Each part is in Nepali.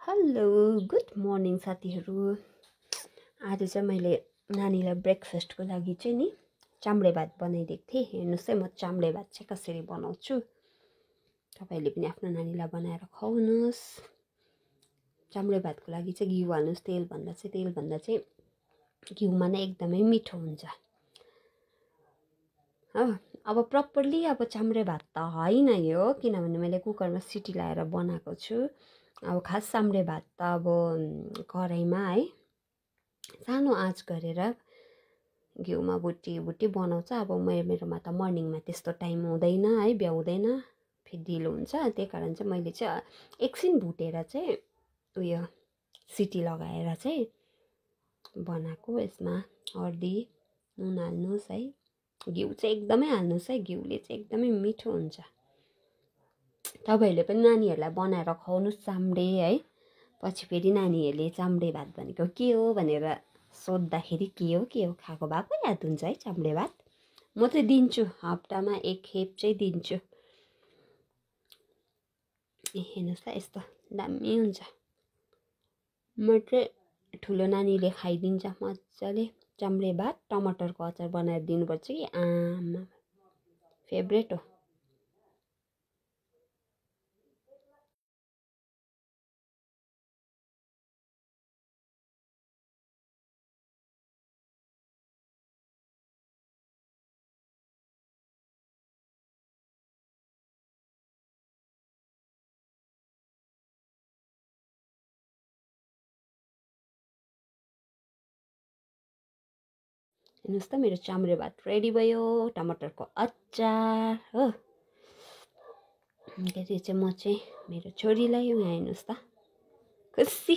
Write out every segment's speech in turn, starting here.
हेलो गुड मर्निङ साथीहरू। आज चाहिँ मैले नानीलाई ब्रेकफास्टको लागि चाहिँ नि चाम्रे भात बनाइदिएको थिएँ। हेर्नुहोस् है म चाम्रे भात चाहिँ कसरी बनाउँछु। तपाईँहरूले पनि आफ्नो नानीलाई बनाएर खुवाउनुहोस्। चाम्रे भातको लागि चाहिँ घिउ हाल्नुहोस्। तेलभन्दा चाहिँ घिउमा नै एकदमै मिठो हुन्छ हो। अब प्रपरली अब चाम्रे भात त होइन यो, किनभने मैले कुकरमा सिटी लगाएर बनाएको छु। अब खास चाम्रे भात त अब कराईमा है सानो आँच गरेर घिउमा भुटी बनाउँछ। अब मेरोमा त मर्निङमा त्यस्तो टाइम हुँदैन है, भ्याउँदैन, फेरि ढिलो हुन्छ। त्यही कारण चाहिँ मैले चाहिँ एकछिन भुटेर चाहिँ उयो सिटी लगाएर चाहिँ बनाएको। यसमा हर्दी नुन हाल्नुहोस् है। घिउ चाहिँ एकदमै हाल्नुहोस् है, घिउले चाहिँ एकदमै मिठो हुन्छ। तपाईँहरूले पनि नानीहरूलाई बनाएर खुवाउनुहोस् चाम्रे है। पछि फेरि नानीहरूले चाम्रे भात भनेको के हो भनेर सोद्धाखेरि के हो खाएको भएको याद हुन्छ है चाम्रे भात। म चाहिँ दिन्छु, हप्तामा एक खेप चाहिँ दिन्छु। हेर्नुहोस् त यस्तो दामी हुन्छ। म चाहिँ ठुलो नानीले खाइदिन्छ मजाले। चाम्रे भात टमाटरको अचार बनाएर दिनुपर्छ कि आमा फेभरेट हो। हेर्नुहोस् त मेरो चाम्रे भात रेडी भयो, टमाटरको अचार हो। त्यो चाहिँ म चाहिँ मेरो छोरीलाई यहाँ हेर्नुहोस् त खुसी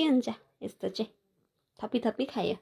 हुन्छ। यस्तो चाहिँ थपी खायो।